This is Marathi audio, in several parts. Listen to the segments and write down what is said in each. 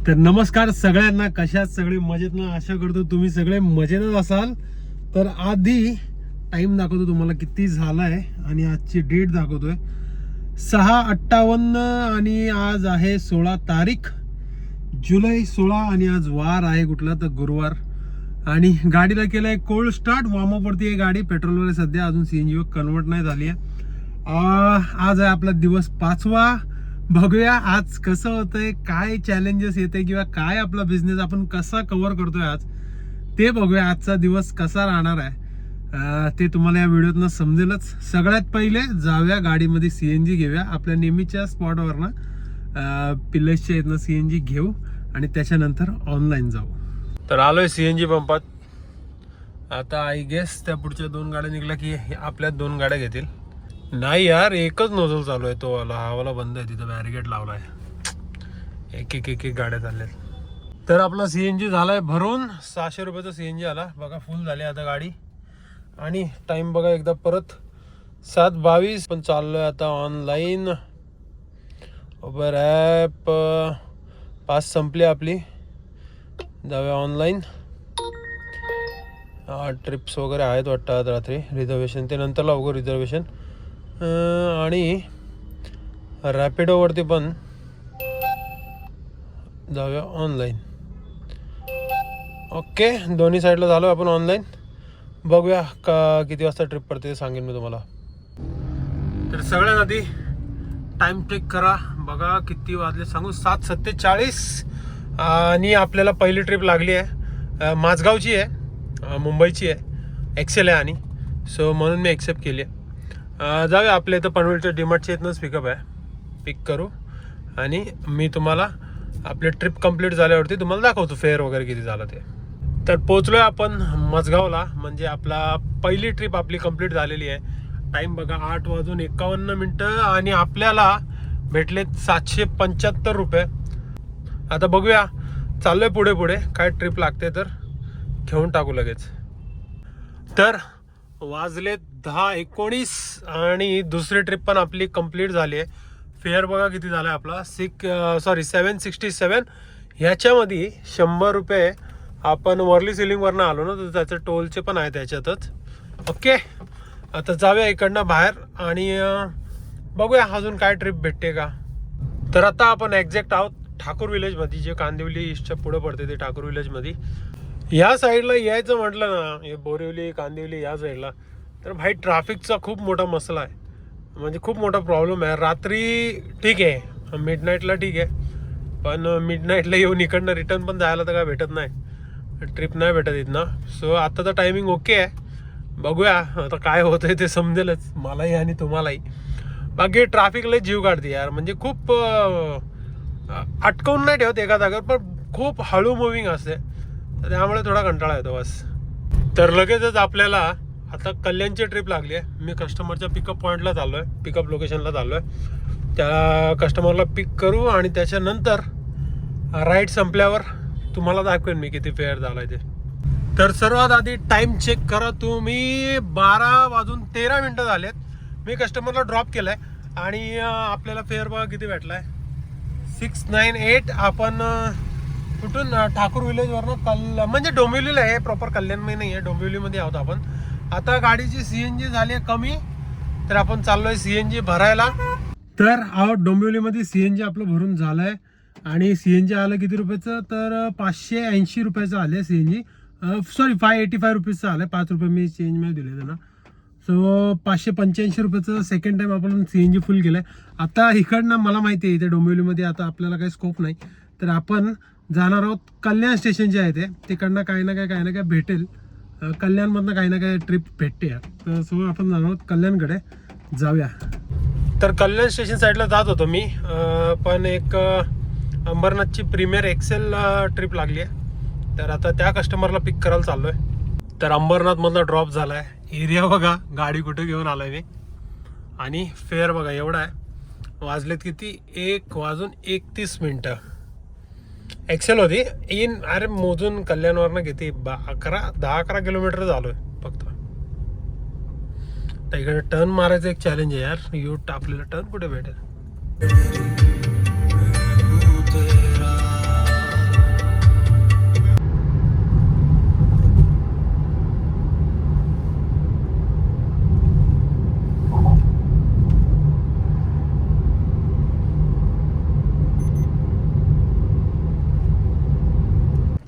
तर नमस्कार सगळ्यांना, कशात सगळे मजेत ना. आशा करतो तुम्ही सगळे मजेतच असाल. तर आधी टाइम दाखवतो तुम्हाला किती झालाय आणि आजची डेट दाखवतोय 6:58 आणि आज आहे 16 तारीख जुलै 16 आणि आज वार आहे कुठला तर गुरुवार. आणि गाडीला केलंय कोल्ड स्टार्ट, वॉर्मअप वरती आहे गाडी. पेट्रोलवर आहे सध्या, अजून सीएनजी वर कन्वर्ट नाही झाली आहे. आज आहे आपला दिवस 5वा. बघूया आज कसं होतंय, काय चॅलेंजेस येते किंवा काय आपला बिझनेस आपण कसा कव्हर करतोय आज ते बघूया. आजचा दिवस कसा राहणार आहे ते तुम्हाला या व्हिडिओतनं समजेलच. सगळ्यात पहिले जाऊया गाडीमध्ये सीएनजी घेऊया आपल्या नेहमीच्या स्पॉटवरनं. पिल्लेसच्या इथनं सीएनजी घेऊ आणि त्याच्यानंतर ऑनलाईन जाऊ. तर आलोय सीएनजी पंपात. आता आय गेस त्या पुढच्या 2 गाड्या निघल्या की आपल्या 2 गाड्या घेतील. नाही यार, एकच नोझल चालू आहे, तो वाला हा वाला बंद आहे. तिथं बॅरिगेट लावलाय, एक गाड्या चालल्यात. तर आपला सीएनजी झालाय भरून. 600 रुपयाचा सीएनजी आला बघा. फुल झाली आता गाडी. आणि टाइम बघा एकदा परत 7:22. पण चाललोय आता ऑनलाईन. उबर ॲप 5 संपली आपली. जाऊया ऑनलाईन. ट्रिप्स वगैरे आहेत वाटतं आज रात्री. रिझर्वेशन ते नंतर लावू रिझर्वेशन. आणि रॅपिडोवरती पण जाऊया ऑनलाईन. ओके, दोन्ही साईडला झालो आपण ऑनलाईन. बघूया का किती वाजता ट्रिप पडते ते सांगेन मी तुम्हाला. तर सगळ्यात आधी टाइम चेक करा बघा किती वाजले सांगू. 7:47 आणि आपल्याला पहिली ट्रिप लागली आहे. माझगावची आहे, मुंबईची आहे. एक्सेल आहे आणि सो म्हणून मी एक्सेप्ट केली आहे. जाऊया आपल्या इथं पनवेलच्या डीमार्टच्या इथनंच पिकअप आहे. पिक करू आणि मी तुम्हाला आपली ट्रिप कंप्लीट झाल्यावरती तुम्हाला दाखवतो फेअर वगैरे किती झालं ते. तर पोचलोय आपण मजगावला. म्हणजे आपला पहिली ट्रिप आपली कंप्लीट झालेली आहे. टाईम बघा 8:51 आणि आपल्याला भेटलेत 775 रुपये. आता बघूया, चाललोय पुढे काय ट्रिप लागते तर घेऊन टाकू लगेच. तर वाजलेत 10:19 आणि दुसरी ट्रिप पण आपली कंप्लीट झाली आहे. फेअर बघा किती झाला आहे आपला 767. ह्याच्यामध्ये 100 रुपये आपण वर्ली सिलिंगवरनं आलो ना, तर त्याचं टोलचे पण आहे त्याच्यातच. ओके, आता जाऊया इकडनं बाहेर आणि बघूया अजून काय ट्रिप भेटते का. तर आता आपण एक्झॅक्ट आहोत ठाकूर विलेजमध्ये, जे कांदिवली ईस्टच्या पुढं पडते ते ठाकूर विलेजमध्ये. या साईडला यायचं म्हटलं ना, हे बोरिवली कांदिवली या साईडला, तर भाई ट्रॅफिकचा खूप मोठा मसला आहे. म्हणजे खूप मोठा प्रॉब्लेम आहे. रात्री ठीक आहे, मिडनाईटला ठीक आहे, पण मिडनाईटला येऊन इकडनं रिटर्न पण जायला तर काय भेटत नाही, ट्रिप नाही भेटत इथनं. सो आत्ताचं टायमिंग ओके आहे. बघूया आता काय होतंय ते समजेलच मलाही आणि तुम्हालाही. बाकी ट्रॅफिकला जीव काढते यार. म्हणजे खूप अटकवून नाही ठेवत एका जागेवर, पण खूप हळू मुव्हिंग असते, त्यामुळे थोडा कंटाळा येतो बस. तर लगेचच आपल्याला आता कल्याणची ट्रिप लागली आहे. मी कस्टमरच्या पिकअप पॉईंटला चाललो आहे, पिकअप लोकेशनला चाललो आहे. त्या कस्टमरला पिक करू आणि त्याच्यानंतर राईड संपल्यावर तुम्हाला दाखवेन मी किती फेअर झाला आहे ते. तर सर्वात आधी टाईम चेक करा तुम्ही. 12:13 झालेत. मी कस्टमरला ड्रॉप केलं आहे आणि आपल्याला फेअर बघा किती भेटला आहे 698. आपण कुठून ठाकूर विलेजवरनं म्हणजे डोंबिवलीला आहे, प्रॉपर कल्याणमध्ये नाही आहे, डोंबिवलीमध्ये आहोत आपण. आता गाडीची सीएनजी झाली आहे कमी, तर आपण चाललोय सीएनजी भरायला. तर आहोत डोंबिवलीमध्ये. सीएनजी आपलं भरून झालंय आणि सीएनजी आलं किती रुपयाचं तर 580 रुपयाचं आलं सीएनजी. सॉरी 585 रुपीजचं आलं. 5 रुपये मी चेंज मध्ये दिले त्यांना. सो 585 रुपयाचं सेकंड टाइम आपण सीएनजी फुल केलंय. आता इकडनं मला माहिती आहे इथे डोंबिवलीमध्ये आता आपल्याला काही स्कोप नाही, तर आपण जाणार आहोत कल्याण स्टेशन जे आहे ते तिकडनं काही ना काय भेटेल. कल्याणमधनं काही ना काही ट्रिप भेटते यार. तर सो आपण जाणार आहोत कल्याणकडे. जाऊया. तर कल्याण स्टेशन साईडला जात होतो मी, पण एक अंबरनाथची प्रीमियर एक्सेल ट्रिप लागली आहे. तर आता त्या कस्टमरला पिक करायला चाललो आहे. तर अंबरनाथमधनं ड्रॉप झाला आहे. एरिया बघा, गाडी कुठे घेऊन आलो आहे मी. आणि फेअर बघा एवढा आहे. वाजलेत किती 1:31. एक्सेल होती इन. अरे मोजून कल्याणवरनं घेते 10-11 किलोमीटर झालोय फक्त. तर इकडे टर्न मारायचं एक चॅलेंज आहे यार. आपल्याला टर्न कुठे भेटेल.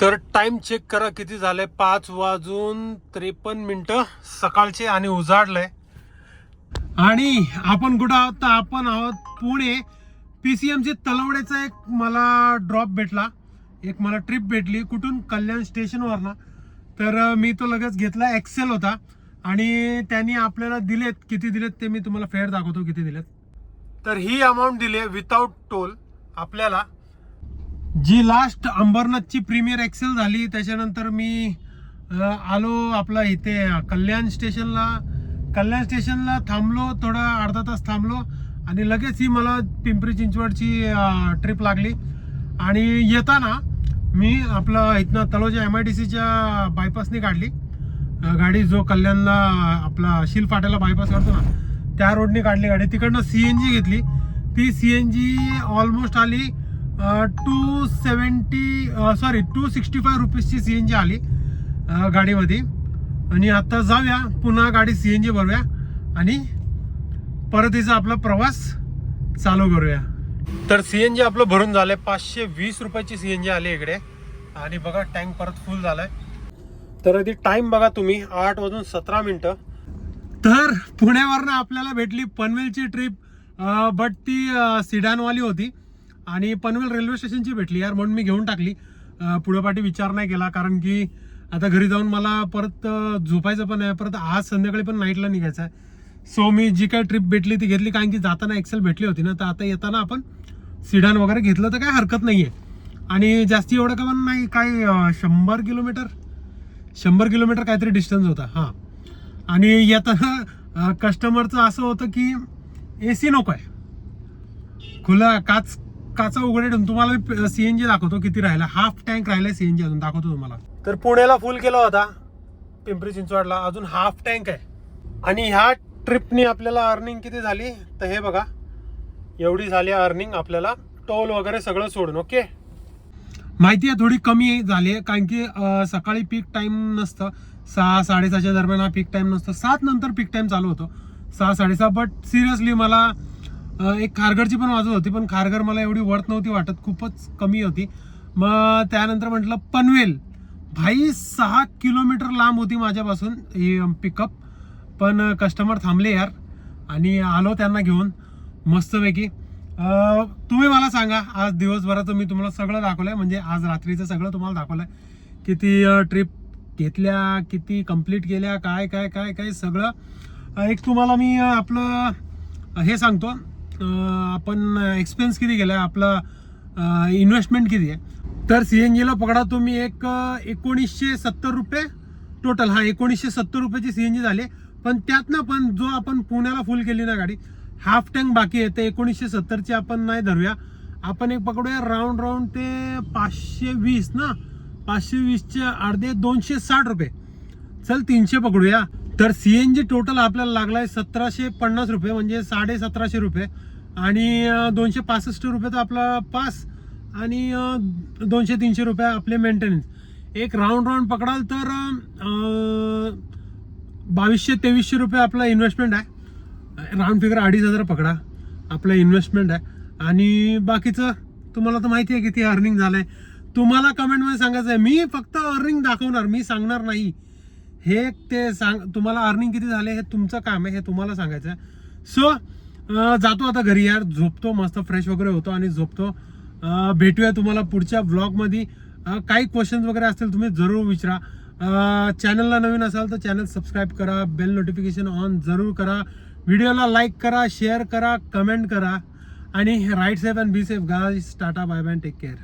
तर टाइम चेक करा किती झाले, 5:53 सकाळचे आणि उजाडलंय. आणि आपण कुठं आहोत तर आपण आहोत पुणे PCMC तलवड्याचा. एक मला ड्रॉप भेटला, एक मला ट्रिप भेटली. कुठून? कल्याण स्टेशनवरनं. तर मी तो लगेच घेतला. एक्सेल होता आणि त्यांनी आपल्याला दिलेत. किती दिलेत ते मी तुम्हाला फेअर दाखवतो किती दिलेत. तर ही अमाऊंट दिली आहे विदाउट टोल आपल्याला. जी लास्ट अंबरनाथची प्रीमियर एक्सेल झाली त्याच्यानंतर मी आलो आपला इथे कल्याण स्टेशनला थांबलो. थोडा अर्धा तास थांबलो आणि लगेच ही मला पिंपरी चिंचवडची ट्रिप लागली. आणि येताना मी आपलं इथनं तळोजा MIDCच्या बायपासने काढली गाडी. जो कल्याणला आपला शील फाट्याला बायपास करतो ना त्या रोडने काढली गाडी. तिकडनं CNG घेतली. ती CNG ऑलमोस्ट आली 265 रुपीजची CNG आली गाडीमध्ये. आणि आता जाऊया पुन्हा गाडी CNG भरूया आणि परतीचा आपला प्रवास चालू करूया. तर CNG आपलं भरून झालंय. 520 रुपयाची CNG आली इकडे. आणि बघा टँक परत फुल झालाय. तर आधी टाइम बघा तुम्ही, 8:17. तर पुण्यावरनं आपल्याला भेटली पनवेलची ट्रिप. बट ती सिडानवाली होती आणि पनवेल रेल्वे स्टेशनची भेटली यार, म्हणून मी घेऊन टाकली. पुढेपाठी विचार नाही केला, कारण की आता घरी जाऊन मला परत झोपायचं पण आहे. परत आज संध्याकाळी पण नाईटला निघायचं आहे. सो मी जी काय ट्रिप भेटली ती घेतली, कारण की जाताना एक्सेल भेटली होती ना. तर आता येताना आपण सिडान वगैरे घेतलं तर काय हरकत नाही आहे. आणि जास्ती एवढं का पण नाही, काय 100 किलोमीटर काहीतरी डिस्टन्स होता. हां. आणि येताना कस्टमरचं असं होतं की AC नको आहे, खुला काचा उघडे. तुम्हाला मी CNG दाखवतो किती राहिला. हाफ टँक राहिला CNG अजून दाखवतो तुम्हाला. तर पुण्याला फुल केला होता, पिंपरी चिंचवडला अजून हाफ टँक आहे. आणि ह्या ट्रिपनी आपल्याला अर्निंग किती झाली तर हे बघा, एवढी झाली अर्निंग आपल्याला, टोल वगैरे सगळं सोडून. ओके, माहिती आहे थोडी कमी झाली आहे, कारण की सकाळी पीक टाइम नसतं. 6-6:30च्या दरम्यान हा पीक टाइम नसतो. 7 नंतर पीक टाइम चालू होतो, 6-6:30. बट सिरियसली मला एक खारघरची पण वाजत होती, पण खारघर मला एवढी वर्थ नव्हती वाटत, खूपच कमी होती. मग त्यानंतर म्हटलं पनवेल, भाई 6 किलोमीटर लांब होती माझ्यापासून ही पिकअप. पण कस्टमर थांबले यार आणि आलो त्यांना घेऊन मस्तपैकी. तुम्ही मला सांगा, आज दिवसभराचं मी तुम्हाला सगळं दाखवलंय, म्हणजे आज रात्रीचं सगळं तुम्हाला दाखवलंय. किती ट्रिप घेतल्या, किती कंप्लीट केल्या, काय काय काय काय सगळं. एक तुम्हाला मी आपलं हे सांगतो, आपण एक्सपेन्स किती केला, आपला इन्व्हेस्टमेंट किती आहे. तर CNGला पकडा तुम्ही एक 1970 रुपये टोटल. हा 1970 रुपयाची CNG झाली. पण त्यातनं पण जो आपण पुण्याला फुल केली ना गाडी, हाफ टँक बाकी आहे, ते 1970ची आपण नाही धरूया. आपण एक पकडूया राऊंड ते 520 ना, 520चे अर्धे 260 रुपये, चल 300 पकडूया. तर CNG टोटल आपल्याला लागलाय 1750 रुपये, म्हणजे 1750 रुपये. आणि 265 रुपये तर आपला पास आणि 200-300 रुपये आपले मेंटेनन्स. एक राऊंड पकडाल तर 2200-2300 रुपये आपला इन्व्हेस्टमेंट आहे. राऊंड फिगर 2500 पकडा आपलं इन्व्हेस्टमेंट आहे. आणि बाकीचं तुम्हाला तर माहिती आहे किती अर्निंग झालंय. तुम्हाला कमेंटमध्ये सांगायचं आहे, मी फक्त अर्निंग दाखवणार, मी सांगणार नाही. हे ते तुम्हाला अर्निंग किती झाले हे तुमचं काम आहे, हे तुम्हाला सांगायचं आहे. सो जातो आता घरी यार, झोपतो, मस्त फ्रेश वगैरे होतो आणि झोपतो. भेटूया तुम्हाला पुढच्या व्लॉगमध्ये. काही क्वेश्चन्स वगैरे असतील तुम्ही जरूर विचारा. चॅनलला नवीन असाल तर चॅनल सबस्क्राईब करा, बेल नोटिफिकेशन ऑन जरूर करा, व्हिडिओला लाईक करा, शेअर करा, कमेंट करा. आणि right safe and be safe guys. Tata, bye bye, take care.